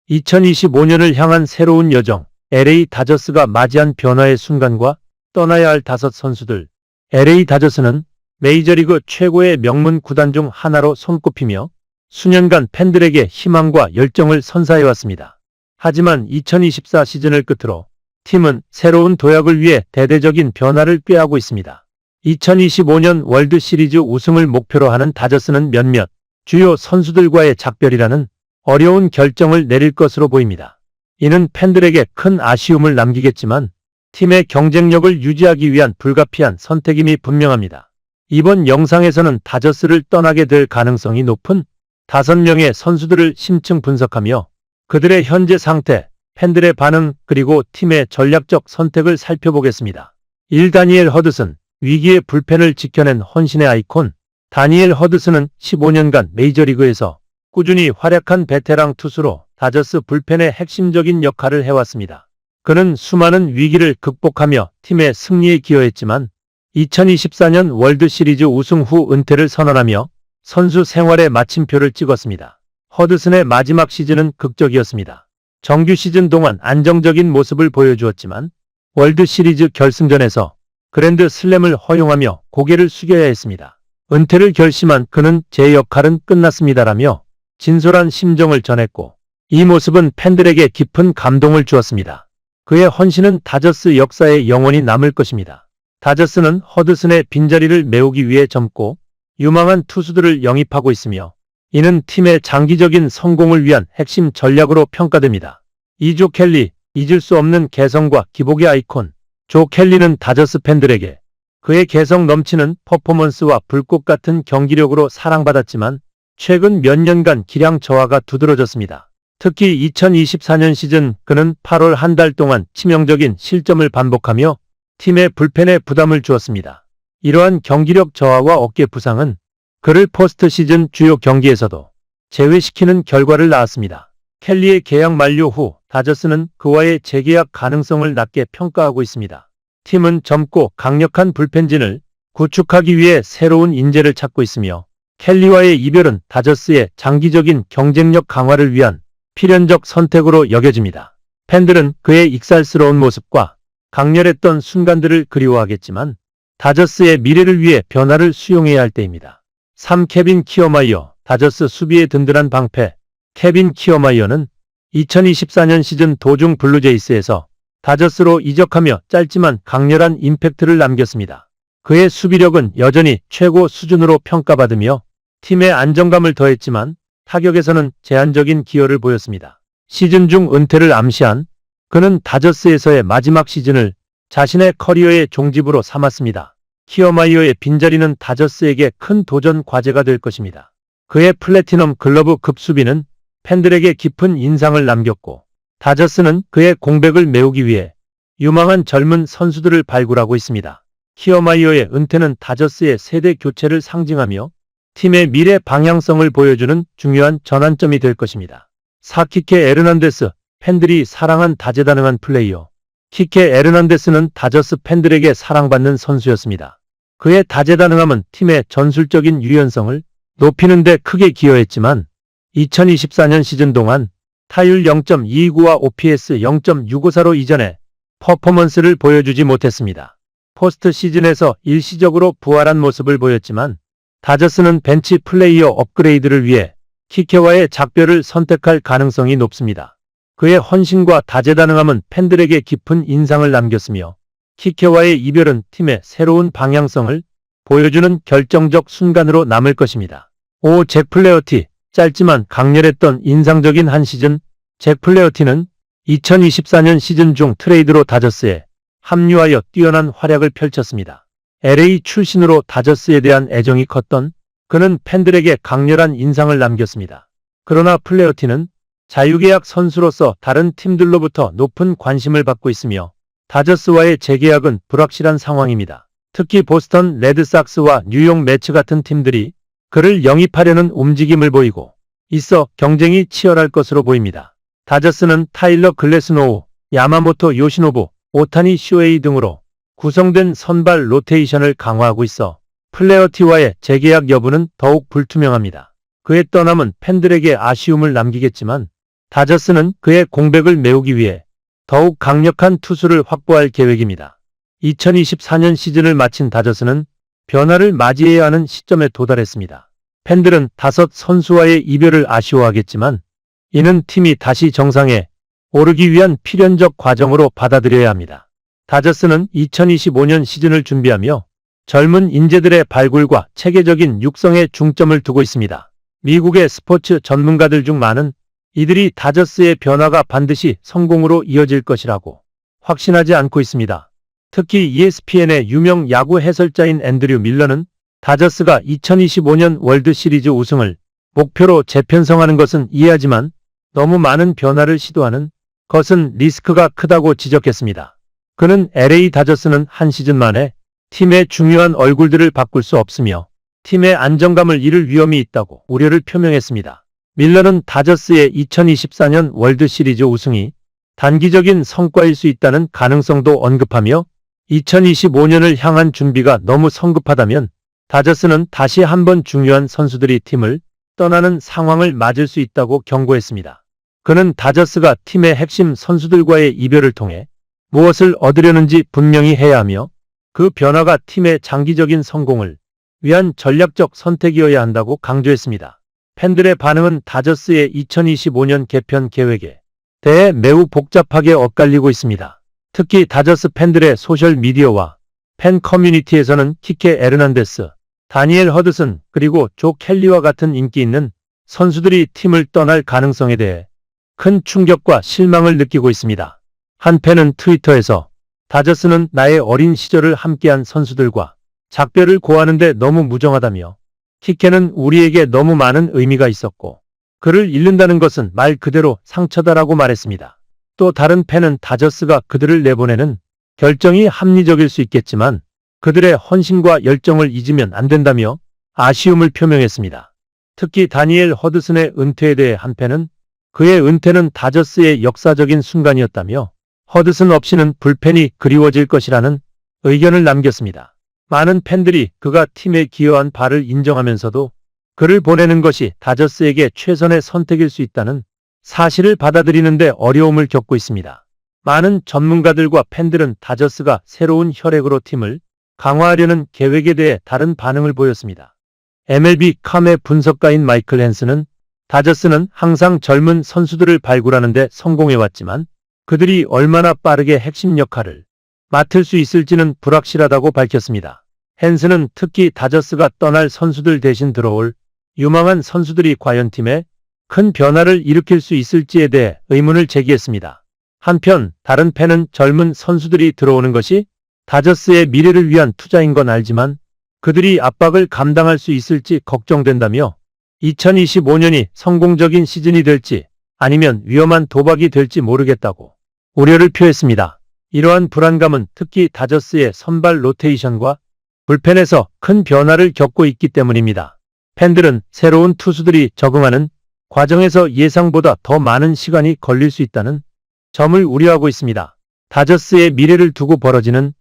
2025년을 향한 새로운 여정, LA 다저스가 맞이한 변화의 순간과 떠나야 할 5선수들. LA 다저스는 메이저리그 최고의 명문 구단 중 하나로 손꼽히며 수년간 팬들에게 희망과 열정을 선사해왔습니다. 하지만 2024 시즌을 끝으로 팀은 새로운 도약을 위해 대대적인 변화를 꾀하고 있습니다. 2025년 월드시리즈 우승을 목표로 하는 다저스는 몇몇 주요 선수들과의 작별이라는 어려운 결정을 내릴 것으로 보입니다. 이는 팬들에게 큰 아쉬움을 남기겠지만 팀의 경쟁력을 유지하기 위한 불가피한 선택임이 분명합니다. 이번 영상에서는 다저스를 떠나게 될 가능성이 높은 5명의 선수들을 심층 분석하며 그들의 현재 상태, 팬들의 반응, 그리고 팀의 전략적 선택을 살펴보겠습니다. 1. 다니엘 허드슨, 위기의 불펜을 지켜낸 헌신의 아이콘. 다니엘 허드슨은 15년간 메이저리그에서 꾸준히 활약한 베테랑 투수로 다저스 불펜의 핵심적인 역할을 해왔습니다. 그는 수많은 위기를 극복하며 팀의 승리에 기여했지만 2024년 월드시리즈 우승 후 은퇴를 선언하며 선수 생활의 마침표를 찍었습니다. 허드슨의 마지막 시즌은 극적이었습니다. 정규 시즌 동안 안정적인 모습을 보여주었지만 월드시리즈 결승전에서 그랜드 슬램을 허용하며 고개를 숙여야 했습니다. 은퇴를 결심한 그는 제 역할은 끝났습니다라며 진솔한 심정을 전했고 이 모습은 팬들에게 깊은 감동을 주었습니다. 그의 헌신은 다저스 역사에 영원히 남을 것입니다. 다저스는 허드슨의 빈자리를 메우기 위해 젊고 유망한 투수들을 영입하고 있으며 이는 팀의 장기적인 성공을 위한 핵심 전략으로 평가됩니다. 2. 조 켈리, 잊을 수 없는 개성과 기복의 아이콘. 조 켈리는 다저스 팬들에게 그의 개성 넘치는 퍼포먼스와 불꽃 같은 경기력으로 사랑받았지만 최근 몇 년간 기량 저하가 두드러졌습니다. 특히 2024년 시즌 그는 8월 한 달 동안 치명적인 실점을 반복하며 팀의 불펜에 부담을 주었습니다. 이러한 경기력 저하와 어깨 부상은 그를 포스트 시즌 주요 경기에서도 제외시키는 결과를 낳았습니다. 켈리의 계약 만료 후 다저스는 그와의 재계약 가능성을 낮게 평가하고 있습니다. 팀은 젊고 강력한 불펜진을 구축하기 위해 새로운 인재를 찾고 있으며 켈리와의 이별은 다저스의 장기적인 경쟁력 강화를 위한 필연적 선택으로 여겨집니다. 팬들은 그의 익살스러운 모습과 강렬했던 순간들을 그리워하겠지만 다저스의 미래를 위해 변화를 수용해야 할 때입니다. 3. 케빈 키어마이어, 다저스 수비의 든든한 방패. 케빈 키어마이어는 2024년 시즌 도중 블루제이스에서 다저스로 이적하며 짧지만 강렬한 임팩트를 남겼습니다. 그의 수비력은 여전히 최고 수준으로 평가받으며 팀의 안정감을 더했지만 타격에서는 제한적인 기여를 보였습니다. 시즌 중 은퇴를 암시한 그는 다저스에서의 마지막 시즌을 자신의 커리어의 종집으로 삼았습니다. 키어마이어의 빈자리는 다저스에게 큰 도전 과제가 될 것입니다. 그의 플래티넘 글러브 급 수비는 팬들에게 깊은 인상을 남겼고 다저스는 그의 공백을 메우기 위해 유망한 젊은 선수들을 발굴하고 있습니다. 키어마이어의 은퇴는 다저스의 세대 교체를 상징하며 팀의 미래 방향성을 보여주는 중요한 전환점이 될 것입니다. 4. 키케 에르난데스, 팬들이 사랑한 다재다능한 플레이어. 키케 에르난데스는 다저스 팬들에게 사랑받는 선수였습니다. 그의 다재다능함은 팀의 전술적인 유연성을 높이는 데 크게 기여했지만 2024년 시즌 동안 타율 0.229와 OPS 0.654로 이전에 퍼포먼스를 보여주지 못했습니다. 포스트 시즌에서 일시적으로 부활한 모습을 보였지만 다저스는 벤치 플레이어 업그레이드를 위해 키케와의 작별을 선택할 가능성이 높습니다. 그의 헌신과 다재다능함은 팬들에게 깊은 인상을 남겼으며 키케와의 이별은 팀의 새로운 방향성을 보여주는 결정적 순간으로 남을 것입니다. 5. 잭 플레어티, 짧지만 강렬했던 인상적인 한 시즌. 잭 플레어티는 2024년 시즌 중 트레이드로 다저스에 합류하여 뛰어난 활약을 펼쳤습니다. LA 출신으로 다저스에 대한 애정이 컸던 그는 팬들에게 강렬한 인상을 남겼습니다. 그러나 플레어티는 자유계약 선수로서 다른 팀들로부터 높은 관심을 받고 있으며 다저스와의 재계약은 불확실한 상황입니다. 특히 보스턴 레드삭스와 뉴욕 매츠 같은 팀들이 그를 영입하려는 움직임을 보이고 있어 경쟁이 치열할 것으로 보입니다. 다저스는 타일러 글래스노우, 야마모토 요시노부, 오타니 쇼헤이 등으로 구성된 선발 로테이션을 강화하고 있어 플레어티와의 재계약 여부는 더욱 불투명합니다. 그의 떠남은 팬들에게 아쉬움을 남기겠지만 다저스는 그의 공백을 메우기 위해 더욱 강력한 투수를 확보할 계획입니다. 2024년 시즌을 마친 다저스는 변화를 맞이해야 하는 시점에 도달했습니다. 팬들은 다섯 선수와의 이별을 아쉬워하겠지만 이는 팀이 다시 정상에 오르기 위한 필연적 과정으로 받아들여야 합니다. 다저스는 2025년 시즌을 준비하며 젊은 인재들의 발굴과 체계적인 육성에 중점을 두고 있습니다. 미국의 스포츠 전문가들 중 많은 이들이 다저스의 변화가 반드시 성공으로 이어질 것이라고 확신하지 않고 있습니다. 특히 ESPN의 유명 야구 해설자인 앤드류 밀러는 다저스가 2025년 월드 시리즈 우승을 목표로 재편성하는 것은 이해하지만 너무 많은 변화를 시도하는 것은 리스크가 크다고 지적했습니다. 그는 LA 다저스는 한 시즌 만에 팀의 중요한 얼굴들을 바꿀 수 없으며 팀의 안정감을 잃을 위험이 있다고 우려를 표명했습니다. 밀러는 다저스의 2024년 월드 시리즈 우승이 단기적인 성과일 수 있다는 가능성도 언급하며 2025년을 향한 준비가 너무 성급하다면 다저스는 다시 한번 중요한 선수들이 팀을 떠나는 상황을 맞을 수 있다고 경고했습니다. 그는 다저스가 팀의 핵심 선수들과의 이별을 통해 무엇을 얻으려는지 분명히 해야 하며 그 변화가 팀의 장기적인 성공을 위한 전략적 선택이어야 한다고 강조했습니다. 팬들의 반응은 다저스의 2025년 개편 계획에 대해 매우 복잡하게 엇갈리고 있습니다. 특히 다저스 팬들의 소셜미디어와 팬 커뮤니티에서는 키케 에르난데스, 다니엘 허드슨, 그리고 조 켈리와 같은 인기 있는 선수들이 팀을 떠날 가능성에 대해 큰 충격과 실망을 느끼고 있습니다. 한 팬은 트위터에서 다저스는 나의 어린 시절을 함께한 선수들과 작별을 고하는데 너무 무정하다며 키케는 우리에게 너무 많은 의미가 있었고 그를 잃는다는 것은 말 그대로 상처다라고 말했습니다. 또 다른 팬은 다저스가 그들을 내보내는 결정이 합리적일 수 있겠지만 그들의 헌신과 열정을 잊으면 안 된다며 아쉬움을 표명했습니다. 특히 다니엘 허드슨의 은퇴에 대해 한 팬은 그의 은퇴는 다저스의 역사적인 순간이었다며 허드슨 없이는 불펜이 그리워질 것이라는 의견을 남겼습니다. 많은 팬들이 그가 팀에 기여한 바를 인정하면서도 그를 보내는 것이 다저스에게 최선의 선택일 수 있다는 사실을 받아들이는데 어려움을 겪고 있습니다. 많은 전문가들과 팬들은 다저스가 새로운 혈액으로 팀을 강화하려는 계획에 대해 다른 반응을 보였습니다. MLB.com의 분석가인 마이클 헨스는 다저스는 항상 젊은 선수들을 발굴하는 데 성공해왔지만 그들이 얼마나 빠르게 핵심 역할을 맡을 수 있을지는 불확실하다고 밝혔습니다. 헨스는 특히 다저스가 떠날 선수들 대신 들어올 유망한 선수들이 과연 팀에 큰 변화를 일으킬 수 있을지에 대해 의문을 제기했습니다. 한편 다른 팬은 젊은 선수들이 들어오는 것이 다저스의 미래를 위한 투자인 건 알지만 그들이 압박을 감당할 수 있을지 걱정된다며 2025년이 성공적인 시즌이 될지 아니면 위험한 도박이 될지 모르겠다고 우려를 표했습니다. 이러한 불안감은 특히 다저스의 선발 로테이션과 불펜에서 큰 변화를 겪고 있기 때문입니다. 팬들은 새로운 투수들이 적응하는 과정에서 예상보다 더 많은 시간이 걸릴 수 있다는 점을 우려하고 있습니다. 다저스의 미래를 두고 벌어지는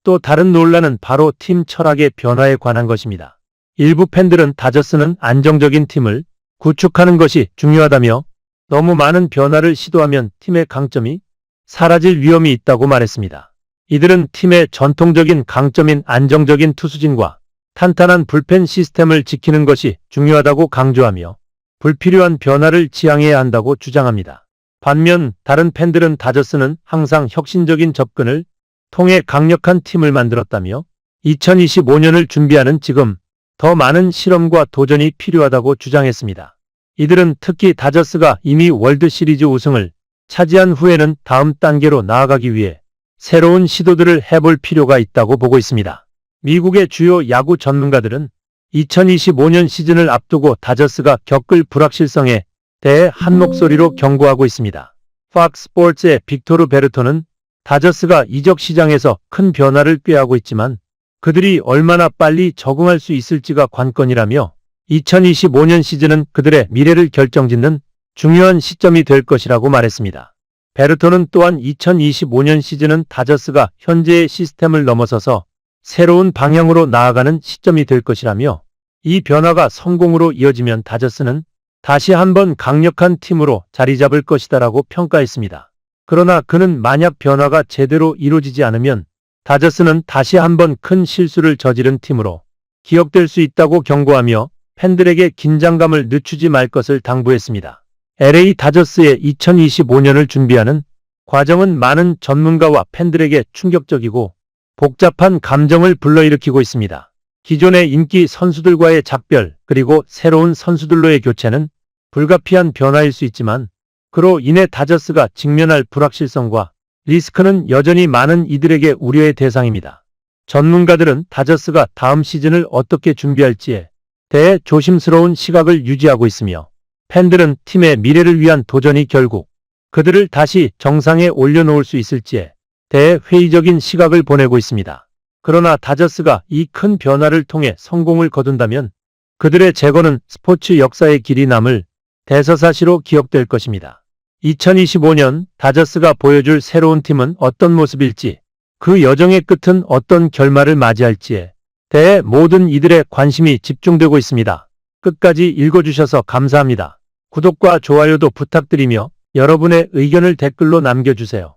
또 다른 논란은 바로 팀 철학의 변화에 관한 것입니다. 일부 팬들은 다저스는 안정적인 팀을 구축하는 것이 중요하다며 너무 많은 변화를 시도하면 팀의 강점이 사라질 위험이 있다고 말했습니다. 이들은 팀의 전통적인 강점인 안정적인 투수진과 탄탄한 불펜 시스템을 지키는 것이 중요하다고 강조하며 불필요한 변화를 지양해야 한다고 주장합니다. 반면 다른 팬들은 다저스는 항상 혁신적인 접근을 통해 강력한 팀을 만들었다며 2025년을 준비하는 지금 더 많은 실험과 도전이 필요하다고 주장했습니다. 이들은 특히 다저스가 이미 월드 시리즈 우승을 차지한 후에는 다음 단계로 나아가기 위해 새로운 시도들을 해볼 필요가 있다고 보고 있습니다. 미국의 주요 야구 전문가들은 2025년 시즌을 앞두고 다저스가 겪을 불확실성에 대해 한 목소리로 경고하고 있습니다. 팍스 스포츠의 빅토르 베르토는 다저스가 이적 시장에서 큰 변화를 꾀하고 있지만 그들이 얼마나 빨리 적응할 수 있을지가 관건이라며 2025년 시즌은 그들의 미래를 결정짓는 중요한 시점이 될 것이라고 말했습니다. 베르토는 또한 2025년 시즌은 다저스가 현재의 시스템을 넘어서서 새로운 방향으로 나아가는 시점이 될 것이라며 이 변화가 성공으로 이어지면 다저스는 다시 한번 강력한 팀으로 자리 잡을 것이다라고 평가했습니다. 그러나 그는 만약 변화가 제대로 이루어지지 않으면 다저스는 다시 한번 큰 실수를 저지른 팀으로 기억될 수 있다고 경고하며 팬들에게 긴장감을 늦추지 말 것을 당부했습니다. LA 다저스의 2025년을 준비하는 과정은 많은 전문가와 팬들에게 충격적이고 복잡한 감정을 불러일으키고 있습니다. 기존의 인기 선수들과의 작별, 그리고 새로운 선수들로의 교체는 불가피한 변화일 수 있지만 그로 인해 다저스가 직면할 불확실성과 리스크는 여전히 많은 이들에게 우려의 대상입니다. 전문가들은 다저스가 다음 시즌을 어떻게 준비할지에 대해 조심스러운 시각을 유지하고 있으며 팬들은 팀의 미래를 위한 도전이 결국 그들을 다시 정상에 올려놓을 수 있을지에 대해 회의적인 시각을 보내고 있습니다. 그러나 다저스가 이 큰 변화를 통해 성공을 거둔다면 그들의 재건은 스포츠 역사의 길이 남을 대서사시로 기억될 것입니다. 2025년 다저스가 보여줄 새로운 팀은 어떤 모습일지, 그 여정의 끝은 어떤 결말을 맞이할지에 대해 모든 이들의 관심이 집중되고 있습니다. 끝까지 읽어주셔서 감사합니다. 구독과 좋아요도 부탁드리며 여러분의 의견을 댓글로 남겨주세요.